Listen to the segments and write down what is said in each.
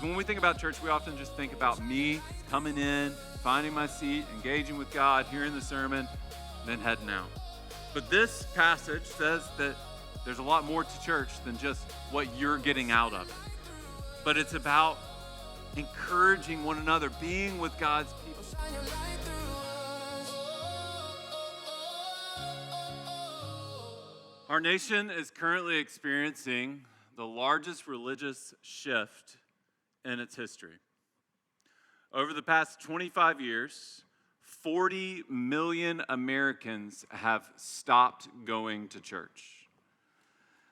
Because when we think about church, we often just think about me coming in, finding my seat, engaging with God, hearing the sermon, then heading out. But this passage says that there's a lot more to church than just what you're getting out of it. But it's about encouraging one another, being with God's people. Our nation is currently experiencing the largest religious shift in its history. Over the past 25 years, 40 million Americans have stopped going to church.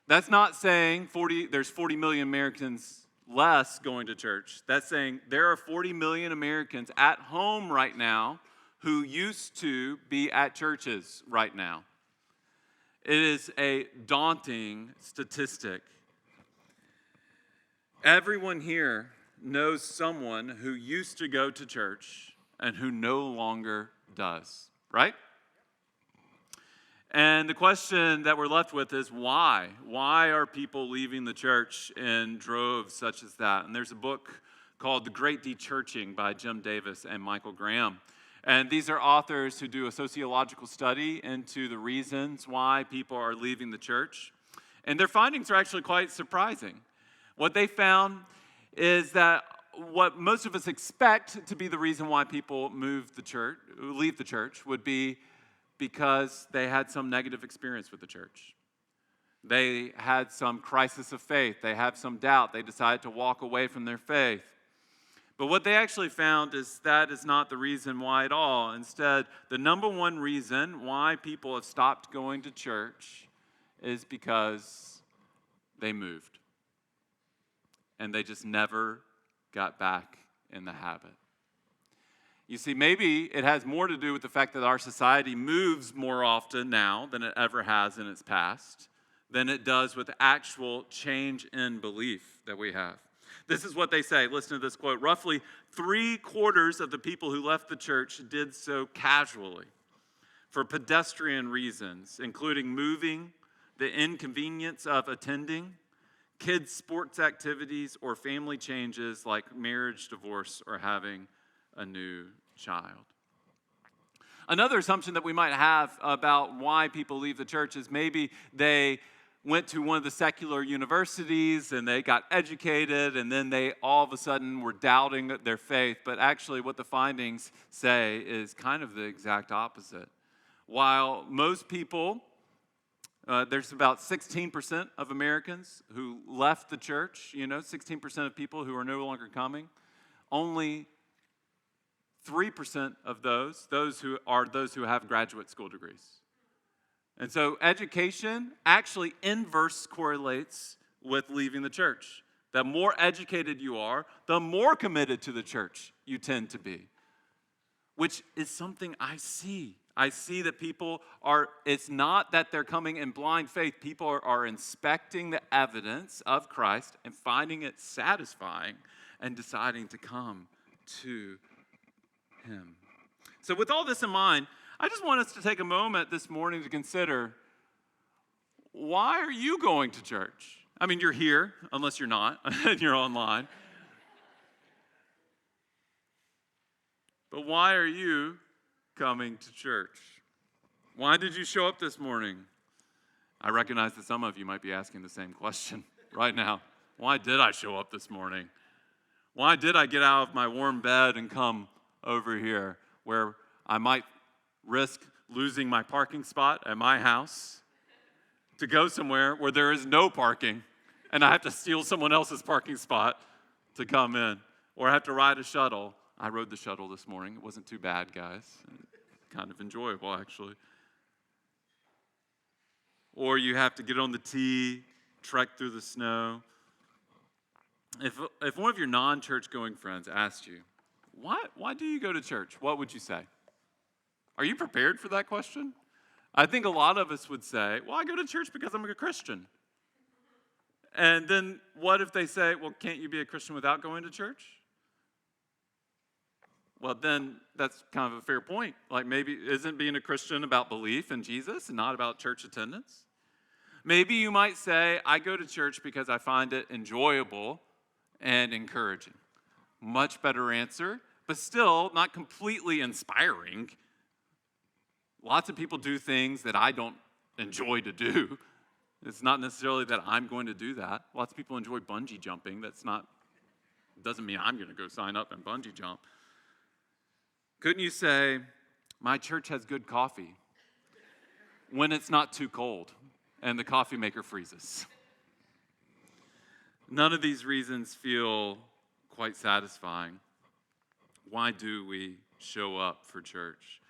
That's not saying there's 40 million Americans less going to church. That's saying there are 40 million Americans at home right now who used to be at churches right now. It is a daunting statistic. Everyone here knows someone who used to go to church and who no longer does, right? And the question that we're left with is why? Why are people leaving the church in droves such as that? And there's a book called The Great Dechurching by Jim Davis and Michael Graham. And these are authors who do a sociological study into the reasons why people are leaving the church. And their findings are actually quite surprising. What they found is that what most of us expect to be the reason why people leave the church would be because they had some negative experience with the church. They had some crisis of faith. They have some doubt. They decided to walk away from their faith. But what they actually found is that is not the reason why at all. Instead, the number one reason why people have stopped going to church is because they moved. And they just never got back in the habit. You see, maybe it has more to do with the fact that our society moves more often now than it ever has in its past, than it does with actual change in belief that we have. This is what they say. Listen to this quote. Roughly 3/4 of the people who left the church did so casually for pedestrian reasons, including moving, the inconvenience of attending, kids' sports activities, or family changes like marriage, divorce, or having a new child. Another assumption that we might have about why people leave the church is maybe they went to one of the secular universities and they got educated and then they all of a sudden were doubting their faith. But actually what the findings say is kind of the exact opposite. While most people, there's about 16% of Americans who left the church, 16% of people who are no longer coming, only 3% of those who have graduate school degrees. And so education actually inverse correlates with leaving the church. The more educated you are, the more committed to the church you tend to be, which is something I see. I see that people it's not that they're coming in blind faith. People are inspecting the evidence of Christ and finding it satisfying and deciding to come to Him. So with all this in mind, I just want us to take a moment this morning to consider, why are you going to church? I mean, you're here, unless you're not, and you're online. But why are you coming to church? Why did you show up this morning? I recognize that some of you might be asking the same question right now. Why did I show up this morning? Why did I get out of my warm bed and come over here where I might risk losing my parking spot at my house to go somewhere where there is no parking and I have to steal someone else's parking spot to come in, or I have to ride a shuttle? I rode the shuttle this morning. It wasn't too bad, guys. Kind of enjoyable, actually. Or you have to get on the T, trek through the snow. If one of your non-church going friends asked you, why do you go to church? What would you say? Are you prepared for that question? I think a lot of us would say, well, I go to church because I'm a Christian. And then what if they say, well, can't you be a Christian without going to church? Well, then that's kind of a fair point. Like, maybe isn't being a Christian about belief in Jesus and not about church attendance? Maybe you might say, I go to church because I find it enjoyable and encouraging. Much better answer, but still not completely inspiring. Lots of people do things that I don't enjoy to do. It's not necessarily that I'm going to do that. Lots of people enjoy bungee jumping. Doesn't mean I'm going to go sign up and bungee jump. Couldn't you say, my church has good coffee when it's not too cold and the coffee maker freezes? None of these reasons feel quite satisfying. Why do we show up for church?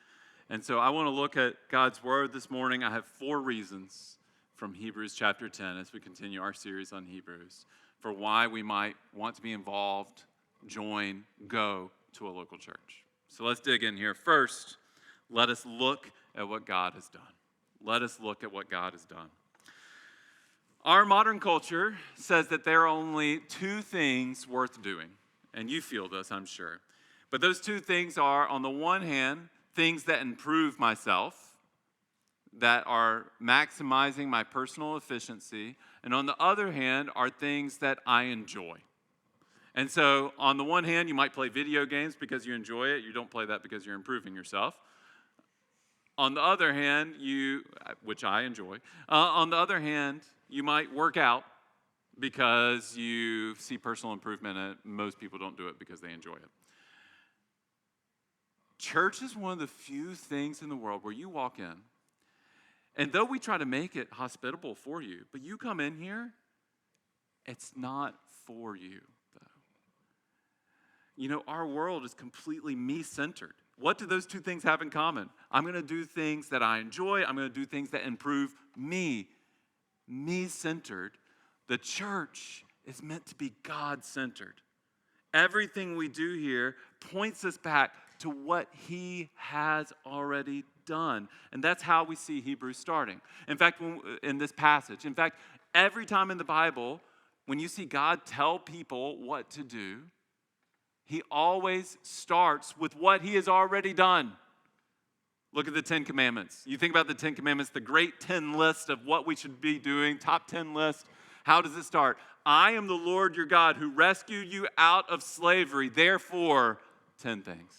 And so I want to look at God's word this morning. I have 4 reasons from Hebrews chapter 10 as we continue our series on Hebrews for why we might want to be involved, join, go to a local church. So let's dig in here. First, let us look at what God has done. Let us look at what God has done. Our modern culture says that there are only 2 things worth doing. And you feel this, I'm sure. But those 2 things are, on the one hand, things that improve myself, that are maximizing my personal efficiency, and on the other hand are things that I enjoy. And so on the one hand, you might play video games because you enjoy it. You don't play that because you're improving yourself. On the other hand, which I enjoy, on the other hand, you might work out because you see personal improvement, and most people don't do it because they enjoy it. Church is one of the few things in the world where you walk in, and though we try to make it hospitable for you, but you come in here, it's not for you, though. You know, our world is completely me-centered. What do those 2 things have in common? I'm going to do things that I enjoy. I'm going to do things that improve me. Me-centered. The church is meant to be God-centered. Everything we do here points us back to what he has already done. And that's how we see Hebrews starting. In fact, in this passage, every time in the Bible, when you see God tell people what to do, he always starts with what he has already done. Look at the 10 Commandments. You think about the 10 Commandments, the great 10 list of what we should be doing, top 10 list. How does it start? I am the Lord your God who rescued you out of slavery. Therefore, 10 things.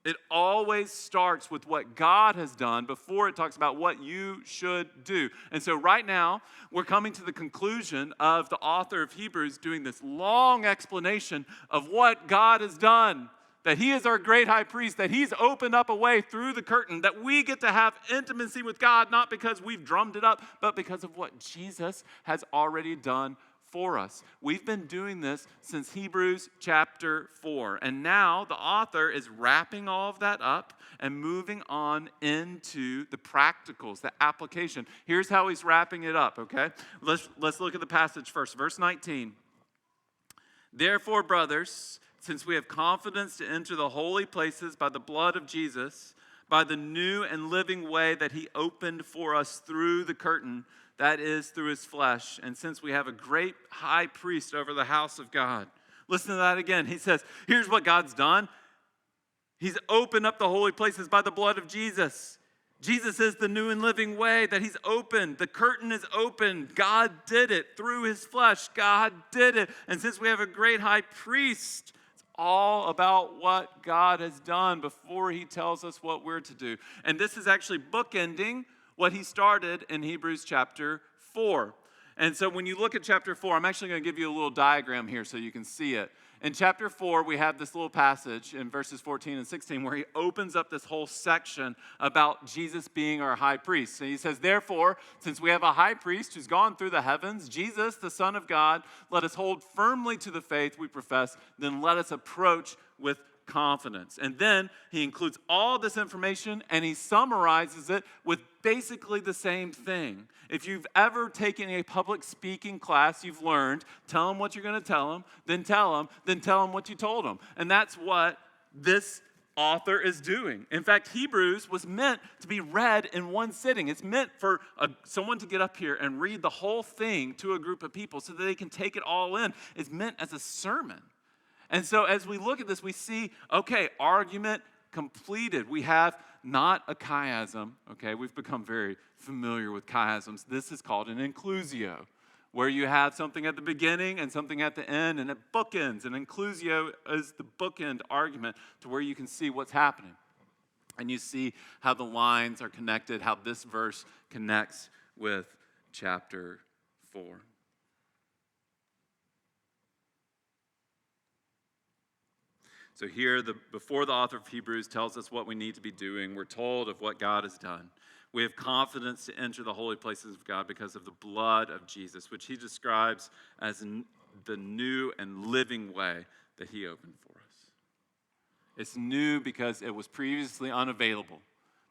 It always starts with what God has done before it talks about what you should do. And so right now, we're coming to the conclusion of the author of Hebrews doing this long explanation of what God has done. That he is our great high priest, that he's opened up a way through the curtain, that we get to have intimacy with God, not because we've drummed it up, but because of what Jesus has already done for us. We've been doing this since Hebrews chapter 4. And now the author is wrapping all of that up and moving on into the practicals, the application. Here's how he's wrapping it up, okay? Let's look at the passage first. Verse 19. Therefore, brothers, since we have confidence to enter the holy places by the blood of Jesus, by the new and living way that he opened for us through the curtain, that is, through his flesh. And since we have a great high priest over the house of God. Listen to that again. He says, here's what God's done. He's opened up the holy places by the blood of Jesus. Jesus is the new and living way that he's opened. The curtain is open. God did it through his flesh. God did it. And since we have a great high priest, it's all about what God has done before he tells us what we're to do. And this is actually bookending what he started in Hebrews chapter 4. And so when you look at chapter 4, I'm actually going to give you a little diagram here so you can see it. In chapter 4, we have this little passage in verses 14 and 16 where he opens up this whole section about Jesus being our high priest. And he says, therefore, since we have a high priest who's gone through the heavens, Jesus, the Son of God, let us hold firmly to the faith we profess, then let us approach with confidence. And then he includes all this information and he summarizes it with basically the same thing. If you've ever taken a public speaking class, you've learned, tell them what you're going to tell them, then tell them what you told them. And that's what this author is doing. In fact, Hebrews was meant to be read in one sitting. It's meant for someone to get up here and read the whole thing to a group of people so that they can take it all in. It's meant as a sermon. And so as we look at this, we see, okay, argument completed. We have not a chiasm, okay? We've become very familiar with chiasms. This is called an inclusio. where you have something at the beginning and something at the end, and it bookends. And inclusio is the bookend argument to where you can see what's happening. And you see how the lines are connected, how this verse connects with chapter 4. So here, before the author of Hebrews tells us what we need to be doing, we're told of what God has done. We have confidence to enter the holy places of God because of the blood of Jesus, which he describes as the new and living way that he opened for us. It's new because it was previously unavailable.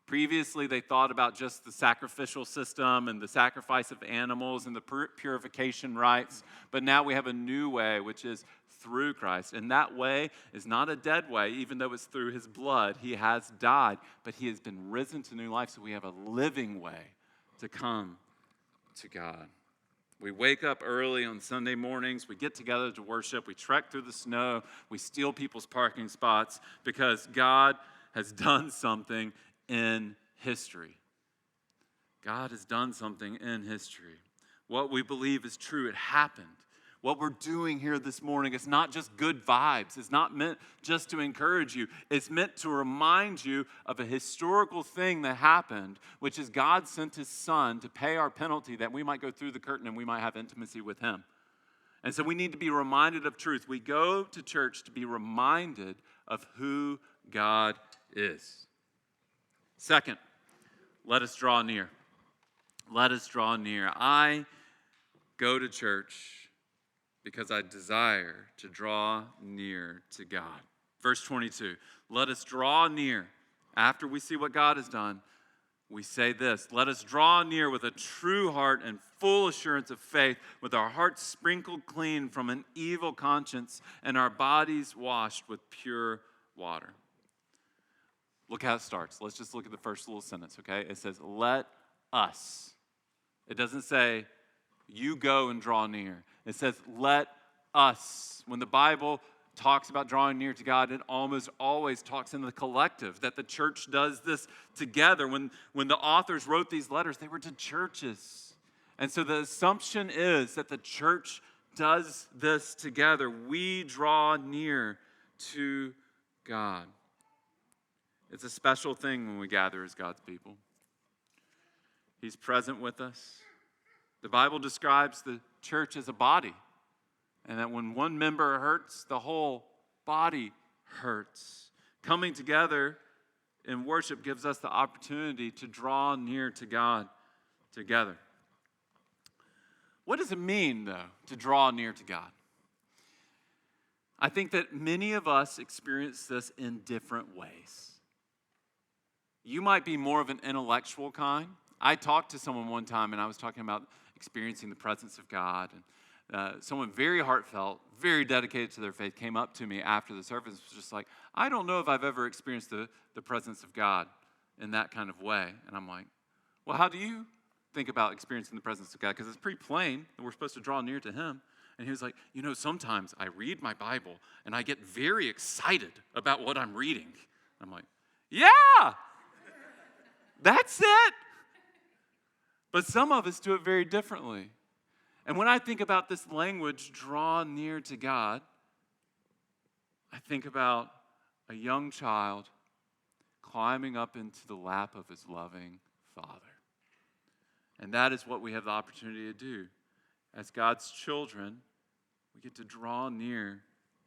Previously, they thought about just the sacrificial system and the sacrifice of animals and the purification rites. But now we have a new way, which is through Christ. And that way is not a dead way, even though it's through his blood. He has died, but he has been risen to new life, so we have a living way to come to God. We wake up early on Sunday mornings. We get together to worship. We trek through the snow. We steal people's parking spots because God has done something in history. God has done something in history. What we believe is true. It happened. What we're doing here this morning is not just good vibes. It's not meant just to encourage you. It's meant to remind you of a historical thing that happened, which is God sent his son to pay our penalty that we might go through the curtain and we might have intimacy with him. And so we need to be reminded of truth. We go to church to be reminded of who God is. Second, let us draw near. Let us draw near. I go to church because I desire to draw near to God. Verse 22, let us draw near. After we see what God has done, we say this, let us draw near with a true heart and full assurance of faith, with our hearts sprinkled clean from an evil conscience and our bodies washed with pure water. Look how it starts. Let's just look at the first little sentence, okay? It says, let us. It doesn't say, you go and draw near. It says, let us. When the Bible talks about drawing near to God, it almost always talks in the collective, that the church does this together. When the authors wrote these letters, they were to churches. And so the assumption is that the church does this together. We draw near to God. It's a special thing when we gather as God's people. He's present with us. The Bible describes the church as a body, and that when one member hurts, the whole body hurts. Coming together in worship gives us the opportunity to draw near to God together. What does it mean, though, to draw near to God? I think that many of us experience this in different ways. You might be more of an intellectual kind. I talked to someone one time, and I was talking about experiencing the presence of God. And someone very heartfelt, very dedicated to their faith, came up to me after the service and was just like, I don't know if I've ever experienced the presence of God in that kind of way. And I'm like, well, how do you think about experiencing the presence of God? Because it's pretty plain that we're supposed to draw near to him. And he was like, sometimes I read my Bible and I get very excited about what I'm reading. I'm like, yeah, that's it. But some of us do it very differently. And when I think about this language, draw near to God, I think about a young child climbing up into the lap of his loving Father. And that is what we have the opportunity to do. As God's children, we get to draw near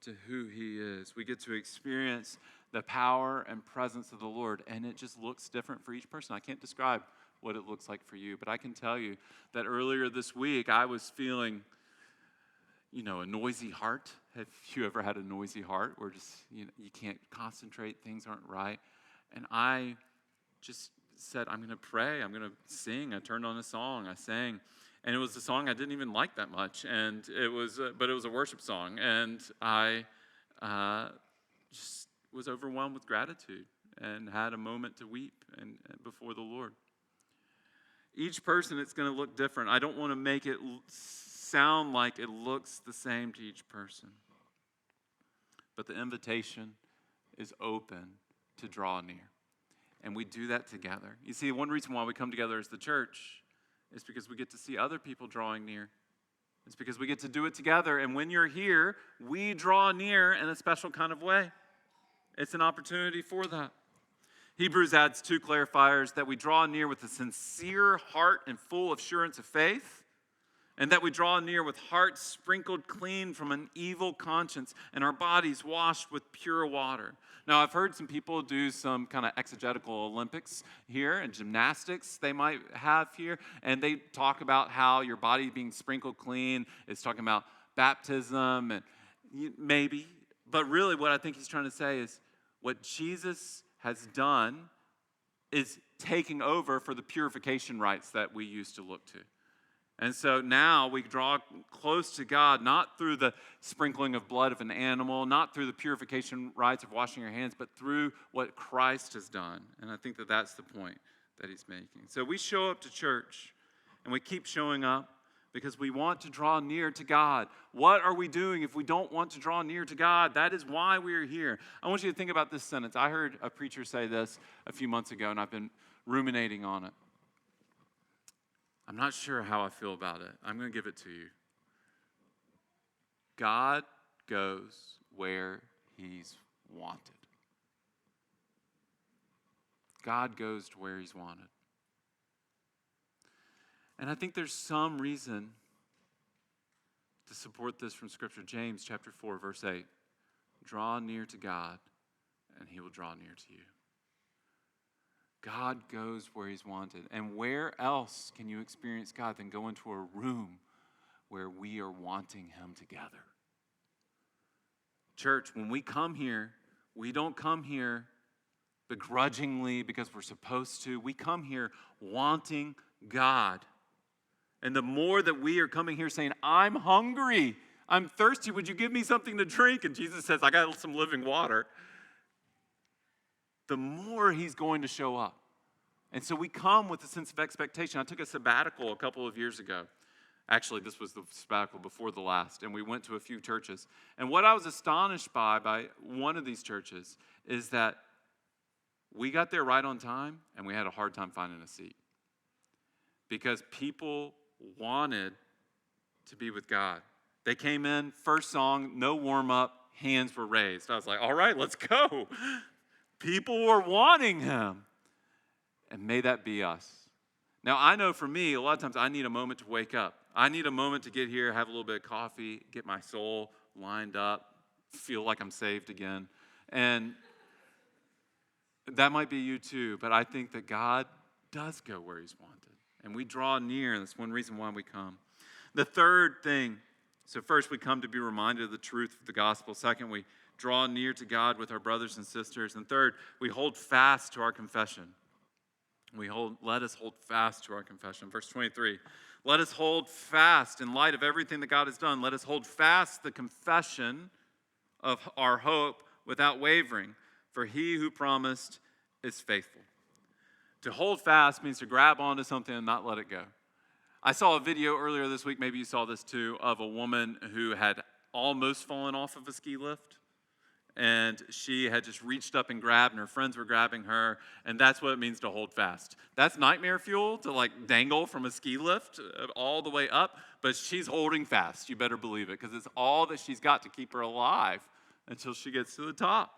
to who he is. We get to experience the power and presence of the Lord, and it just looks different for each person. I can't describe what it looks like for you, but I can tell you that earlier this week I was feeling, a noisy heart. Have you ever had a noisy heart where just you can't concentrate, things aren't right? And I just said, I'm going to pray, I'm going to sing. I turned on a song, I sang, and it was a song I didn't even like that much, and but it was a worship song, and I just was overwhelmed with gratitude and had a moment to weep and before the Lord. Each person, it's going to look different. I don't want to make it sound like it looks the same to each person. But the invitation is open to draw near. And we do that together. You see, one reason why we come together as the church is because we get to see other people drawing near. It's because we get to do it together. And when you're here, we draw near in a special kind of way. It's an opportunity for that. Hebrews adds 2 clarifiers: that we draw near with a sincere heart and full assurance of faith, and that we draw near with hearts sprinkled clean from an evil conscience and our bodies washed with pure water. Now, I've heard some people do some kind of exegetical Olympics here and gymnastics they might have here, and they talk about how your body being sprinkled clean is talking about baptism, and maybe. But really what I think he's trying to say is what Jesus has done is taking over for the purification rites that we used to look to. And so now we draw close to God, not through the sprinkling of blood of an animal, not through the purification rites of washing your hands, but through what Christ has done. And I think that that's the point that he's making. So we show up to church, and we keep showing up because we want to draw near to God. What are we doing if we don't want to draw near to God? That is why we are here. I want you to think about this sentence. I heard a preacher say this a few months ago, and I've been ruminating on it. I'm not sure how I feel about it. I'm going to give it to you. God goes where he's wanted. God goes to where he's wanted. And I think there's some reason to support this from Scripture. James chapter 4, verse 8. Draw near to God, and he will draw near to you. God goes where he's wanted. And where else can you experience God than go into a room where we are wanting him together? Church, when we come here, we don't come here begrudgingly because we're supposed to. We come here wanting God. And the more that we are coming here saying, I'm hungry, I'm thirsty, would you give me something to drink? And Jesus says, I got some living water. The more he's going to show up. And so we come with a sense of expectation. I took a sabbatical a couple of years ago. Actually, this was the sabbatical before the last, and we went to a few churches. And what I was astonished by one of these churches is that we got there right on time, and we had a hard time finding a seat. Because people wanted to be with God. They came in, first song, no warm-up, hands were raised. I was like, all right, let's go. People were wanting him. And may that be us. Now, I know for me, a lot of times I need a moment to wake up. I need a moment to get here, have a little bit of coffee, get my soul lined up, feel like I'm saved again. And that might be you too, but I think that God does go where he's wanted. And we draw near, and that's one reason why we come. The third thing, so first we come to be reminded of the truth of the gospel. Second, we draw near to God with our brothers and sisters. And third, we hold fast to our confession. Let us hold fast to our confession. Verse 23, let us hold fast in light of everything that God has done. Let us hold fast the confession of our hope without wavering, for he who promised is faithful. To hold fast means to grab onto something and not let it go. I saw a video earlier this week, maybe you saw this too, of a woman who had almost fallen off of a ski lift. And she had just reached up and grabbed, and her friends were grabbing her, and that's what it means to hold fast. That's nightmare fuel to like dangle from a ski lift all the way up, but she's holding fast, you better believe it, because it's all that she's got to keep her alive until she gets to the top.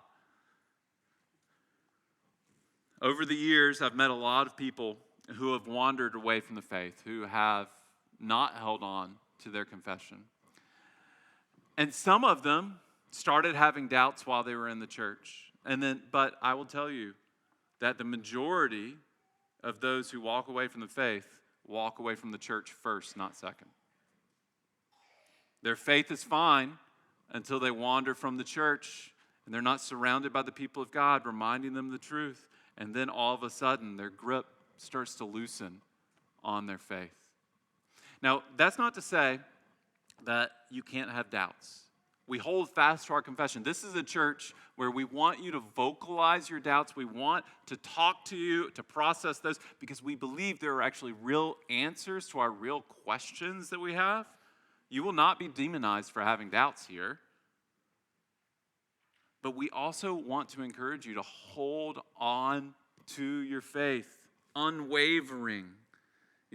Over the years, I've met a lot of people who have wandered away from the faith, who have not held on to their confession. And some of them started having doubts while they were in the church. But I will tell you that the majority of those who walk away from the faith walk away from the church first, not second. Their faith is fine until they wander from the church and they're not surrounded by the people of God, reminding them the truth. And then all of a sudden, their grip starts to loosen on their faith. Now, that's not to say that you can't have doubts. We hold fast to our confession. This is a church where we want you to vocalize your doubts. We want to talk to you, to process those, because we believe there are actually real answers to our real questions that we have. You will not be demonized for having doubts here. But we also want to encourage you to hold on to your faith, unwavering.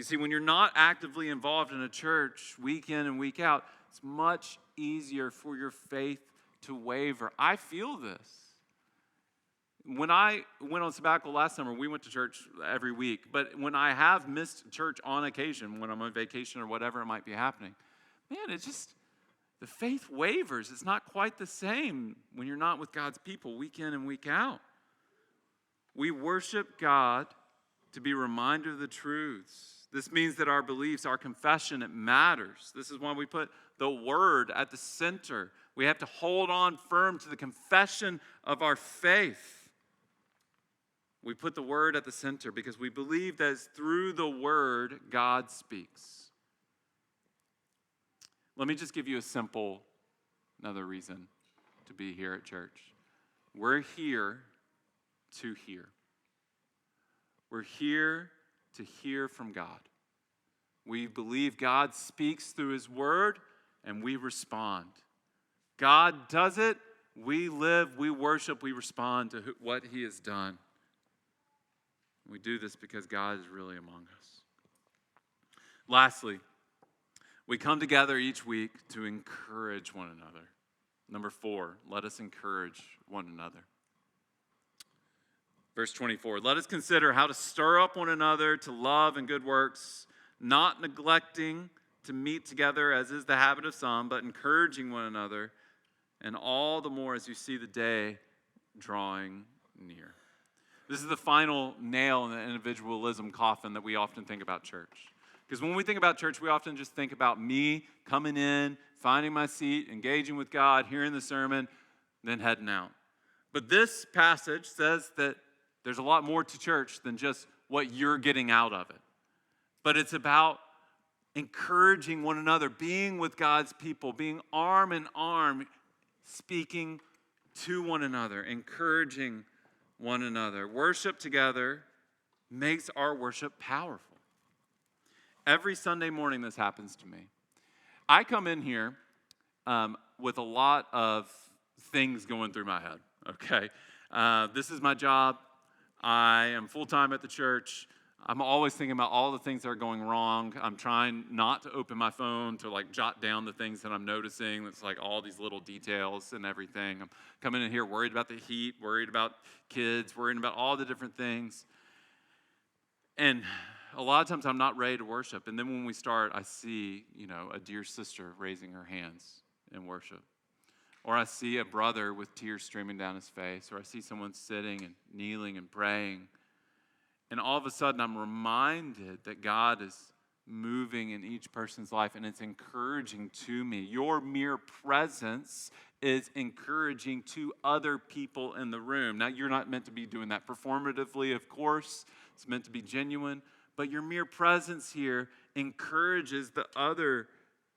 You see, when you're not actively involved in a church week in and week out, it's much easier for your faith to waver. I feel this. When I went on sabbatical last summer, we went to church every week. But when I have missed church on occasion, when I'm on vacation or whatever it might be happening, man, the faith wavers. It's not quite the same when you're not with God's people week in and week out. We worship God to be reminded of the truths. This means that our beliefs, our confession, it matters. This is why we put the Word at the center. We have to hold on firm to the confession of our faith. We put the Word at the center because we believe that it's through the Word God speaks. Let me just give you another reason to be here at church. We're here to hear. We're here to hear from God. We believe God speaks through His Word, and we respond. God does it, we live, we worship, we respond to what He has done. We do this because God is really among us. Lastly, we come together each week to encourage one another. Number 4, let us encourage one another. Verse 24, let us consider how to stir up one another to love and good works, not neglecting to meet together as is the habit of some, but encouraging one another, and all the more as you see the day drawing near. This is the final nail in the individualism coffin that we often think about church. Because when we think about church, we often just think about me coming in, finding my seat, engaging with God, hearing the sermon, then heading out. But this passage says that there's a lot more to church than just what you're getting out of it. But it's about encouraging one another, being with God's people, being arm in arm, speaking to one another, encouraging one another. Worship together makes our worship powerful. Every Sunday morning this happens to me. I come in here with a lot of things going through my head, okay? This is my job. I am full-time at the church. I'm always thinking about all the things that are going wrong. I'm trying not to open my phone to jot down the things that I'm noticing. That's all these little details and everything. I'm coming in here worried about the heat, worried about kids, worried about all the different things. And a lot of times I'm not ready to worship. And then when we start, I see, a dear sister raising her hands in worship. Or I see a brother with tears streaming down his face. Or I see someone sitting and kneeling and praying. And all of a sudden, I'm reminded that God is moving in each person's life, and it's encouraging to me. Your mere presence is encouraging to other people in the room. Now, you're not meant to be doing that performatively, of course. It's meant to be genuine. But your mere presence here encourages the other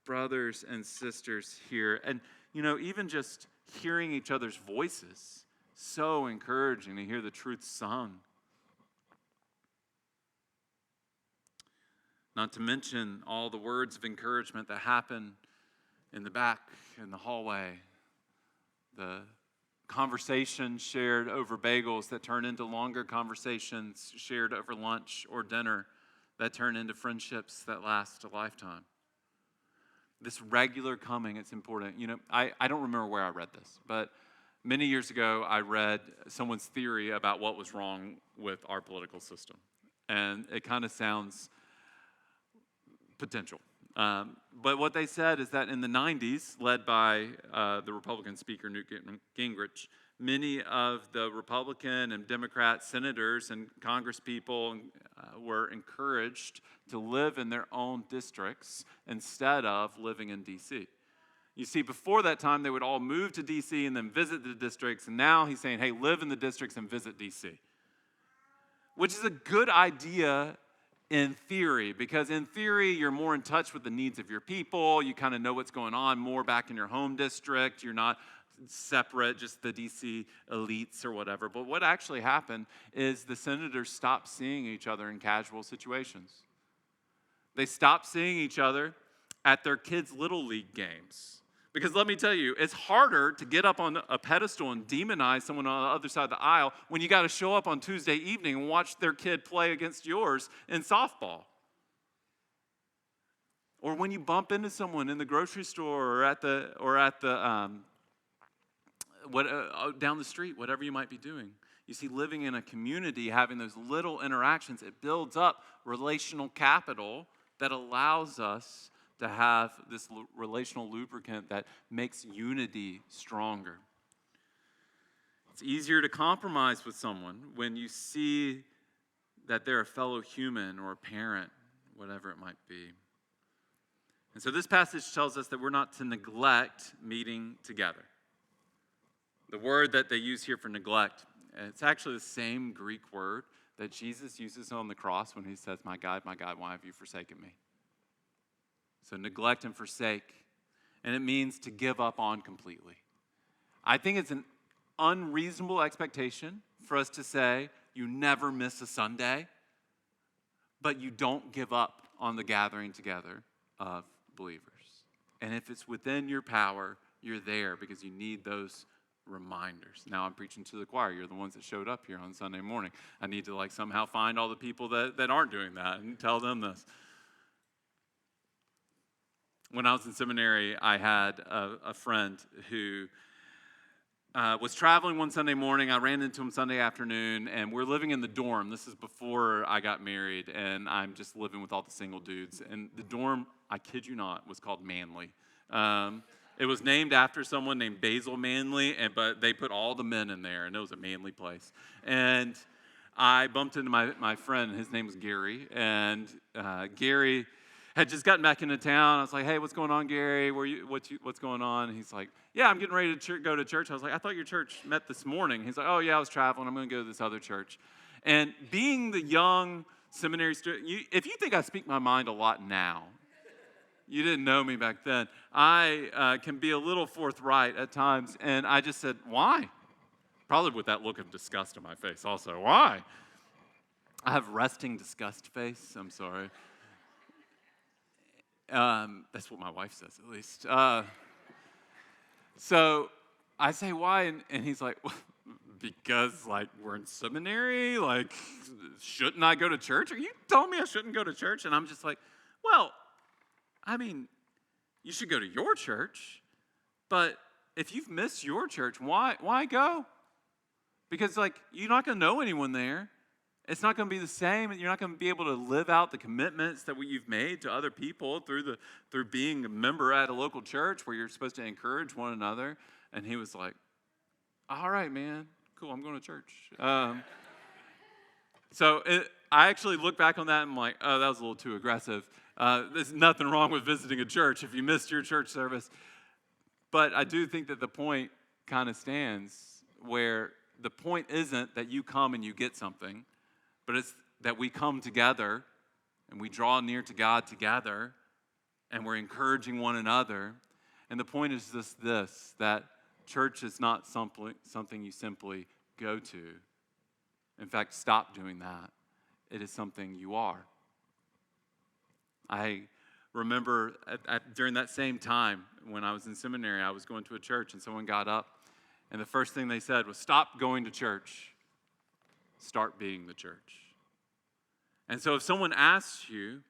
brothers and sisters here. And, even just hearing each other's voices, so encouraging to hear the truth sung. Not to mention all the words of encouragement that happen in the back, in the hallway. The conversations shared over bagels that turn into longer conversations shared over lunch or dinner that turn into friendships that last a lifetime. This regular coming, it's important. I don't remember where I read this, but many years ago I read someone's theory about what was wrong with our political system. And it kind of sounds potential. But what they said is that in the 90s, led by the Republican Speaker Newt Gingrich, many of the Republican and Democrat senators and congresspeople were encouraged to live in their own districts instead of living in D.C. You see, before that time, they would all move to D.C. and then visit the districts, and now he's saying, hey, live in the districts and visit D.C., which is a good idea in theory, because in theory, you're more in touch with the needs of your people. You kind of know what's going on more back in your home district. You're not separate, just the DC elites or whatever. But what actually happened is the senators stopped seeing each other in casual situations. They stopped seeing each other at their kids' Little League games. Because let me tell you, it's harder to get up on a pedestal and demonize someone on the other side of the aisle when you got to show up on Tuesday evening and watch their kid play against yours in softball. Or when you bump into someone in the grocery store or at the down the street, whatever you might be doing. You see, living in a community, having those little interactions, it builds up relational capital that allows us to have this relational lubricant that makes unity stronger. It's easier to compromise with someone when you see that they're a fellow human or a parent, whatever it might be. And so this passage tells us that we're not to neglect meeting together. The word that they use here for neglect, it's actually the same Greek word that Jesus uses on the cross when he says, my God, why have you forsaken me? So neglect and forsake. And it means to give up on completely. I think it's an unreasonable expectation for us to say, you never miss a Sunday, but you don't give up on the gathering together of believers. And if it's within your power, you're there because you need those reminders. Now I'm preaching to the choir. You're the ones that showed up here on Sunday morning. I need to somehow find all the people that aren't doing that and tell them this. When I was in seminary, I had a friend who was traveling one Sunday morning. I ran into him Sunday afternoon, and we're living in the dorm. This is before I got married, and I'm just living with all the single dudes. And the dorm, I kid you not, was called Manly. It was named after someone named Basil Manly, but they put all the men in there, and it was a manly place. And I bumped into my friend, and his name was Gary, and Gary had just gotten back into town. I was like, hey, what's going on, Gary? What's going on? And he's like, yeah, I'm getting ready to go to church. I was like, I thought your church met this morning. He's like, oh, yeah, I was traveling. I'm going to go to this other church. And being the young seminary student, if you think I speak my mind a lot now, you didn't know me back then, I can be a little forthright at times. And I just said, why? Probably with that look of disgust on my face also. Why? I have resting disgust face. I'm sorry. That's what my wife says, at least. So I say, why? And he's like, well, because, we're in seminary? Shouldn't I go to church? Are you telling me I shouldn't go to church? And I'm just like, well, I mean, you should go to your church. But if you've missed your church, why go? Because, you're not going to know anyone there. It's not going to be the same. You're not going to be able to live out the commitments that you've made to other people through being a member at a local church where you're supposed to encourage one another. And he was like, all right, man, cool, I'm going to church. I actually look back on that and I'm like, oh, that was a little too aggressive. There's nothing wrong with visiting a church if you missed your church service. But I do think that the point kind of stands where the point isn't that you come and you get something, but it's that we come together and we draw near to God together and we're encouraging one another. And the point is just this, that church is not something you simply go to. In fact, stop doing that. It is something you are. I remember during that same time when I was in seminary, I was going to a church and someone got up and the first thing they said was, stop going to church. Start being the church. And so if someone asks you,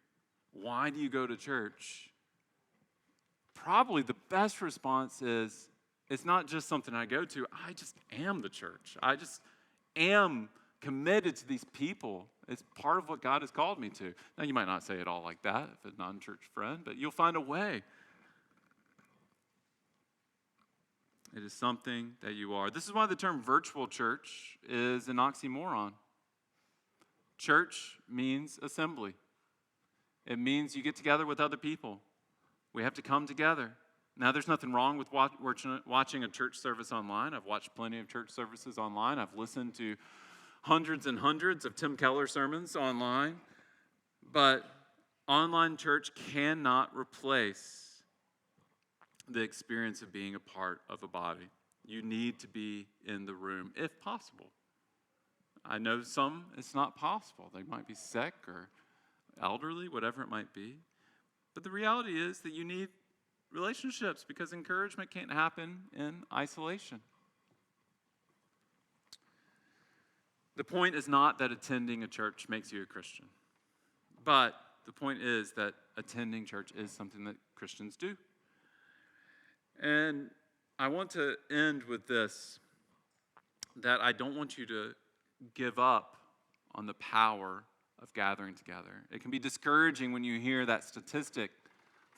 why do you go to church? Probably the best response is, it's not just something I go to, I just am the church. I just am committed to these people. It's part of what God has called me to. Now, you might not say it all like that if a non-church friend, but you'll find a way. It is something that you are. This is why the term virtual church is an oxymoron. Church means assembly. It means you get together with other people. We have to come together. Now, there's nothing wrong with watching a church service online. I've watched plenty of church services online. I've listened to hundreds and hundreds of Tim Keller sermons online. But online church cannot replace the experience of being a part of a body. You need to be in the room, if possible. I know some, it's not possible. They might be sick or elderly, whatever it might be. But the reality is that you need relationships because encouragement can't happen in isolation. The point is not that attending a church makes you a Christian. But the point is that attending church is something that Christians do. And I want to end with this, that I don't want you to give up on the power of gathering together. It can be discouraging when you hear that statistic,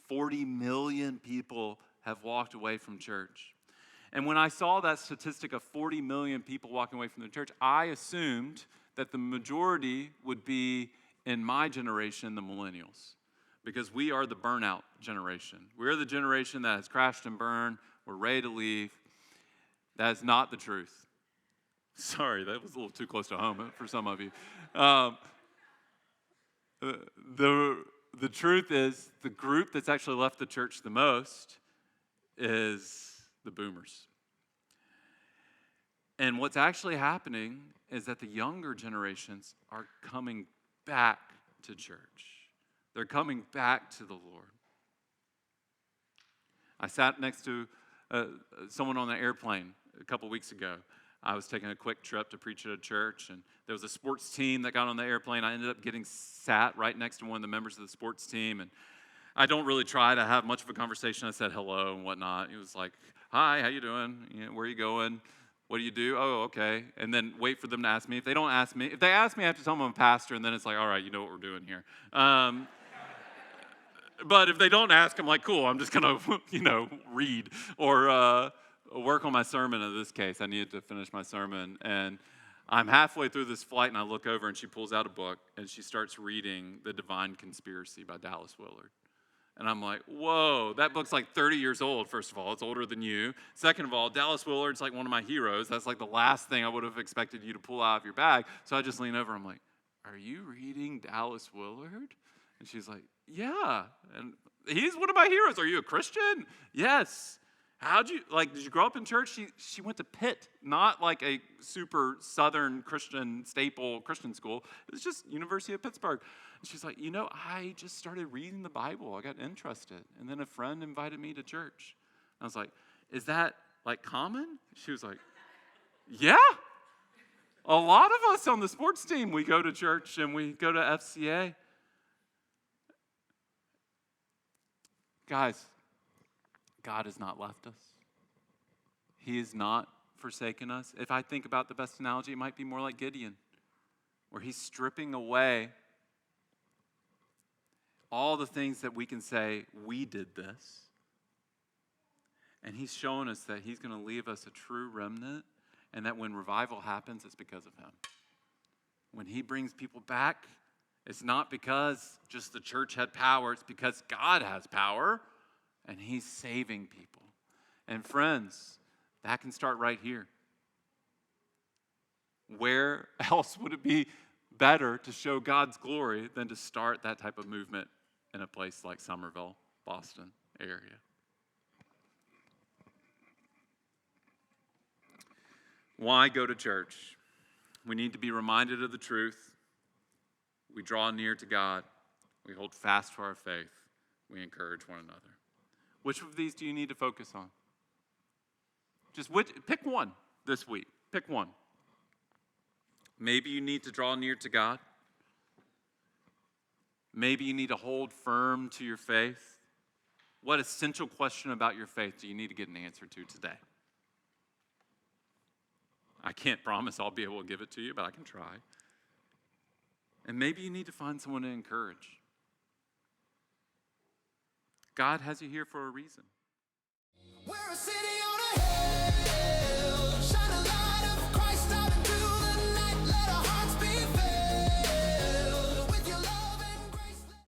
40 million people have walked away from church. And when I saw that statistic of 40 million people walking away from the church, I assumed that the majority would be in my generation, the millennials, because we are the burnout generation. We're the generation that has crashed and burned. We're ready to leave. That is not the truth. Sorry, that was a little too close to home for some of you. The truth is, the group that's actually left the church the most is the boomers. And what's actually happening is that the younger generations are coming back to church. They're coming back to the Lord. I sat next to someone on the airplane a couple weeks ago. I was taking a quick trip to preach at a church, and there was a sports team that got on the airplane. I ended up getting sat right next to one of the members of the sports team, and I don't really try to have much of a conversation. I said hello and whatnot. He was like, "Hi, how you doing? Where are you going? What do you do?" "Oh, okay." And then wait for them to ask me. If they ask me, I have to tell them I'm a pastor, and then it's like, "All right, you know what we're doing here." But if they don't ask, I'm like, "Cool, I'm just going to, read or work on my sermon." In this case, I needed to finish my sermon. And I'm halfway through this flight, and I look over, and she pulls out a book, and she starts reading The Divine Conspiracy by Dallas Willard. And I'm like, whoa, that book's like 30 years old, first of all. It's older than you. Second of all, Dallas Willard's like one of my heroes. That's like the last thing I would have expected you to pull out of your bag. So I just lean over. I'm like, "Are you reading Dallas Willard?" And she's like, "Yeah." And he's one of my heroes. "Are you a Christian?" "Yes." Did you grow up in church?" She went to Pitt, not like a super Southern Christian staple Christian school. It was just University of Pittsburgh. And she's like, "I just started reading the Bible. I got interested. And then a friend invited me to church." I was like, "Is that like common?" She was like, "Yeah. A lot of us on the sports team, we go to church and we go to FCA." Guys, God has not left us. He has not forsaken us. If I think about the best analogy, it might be more like Gideon, where he's stripping away all the things that we can say, "We did this." And he's showing us that he's going to leave us a true remnant, and that when revival happens, it's because of him. When he brings people back, it's not because just the church had power. It's because God has power, and he's saving people. And friends, that can start right here. Where else would it be better to show God's glory than to start that type of movement in a place like Somerville, Boston area? Why go to church? We need to be reminded of the truth. We draw near to God. We hold fast to our faith. We encourage one another. Which of these do you need to focus on? Pick one this week. Pick one. Maybe you need to draw near to God. Maybe you need to hold firm to your faith. What essential question about your faith do you need to get an answer to today? I can't promise I'll be able to give it to you, but I can try. And maybe you need to find someone to encourage. God has you here for a reason. We're a city on a hill.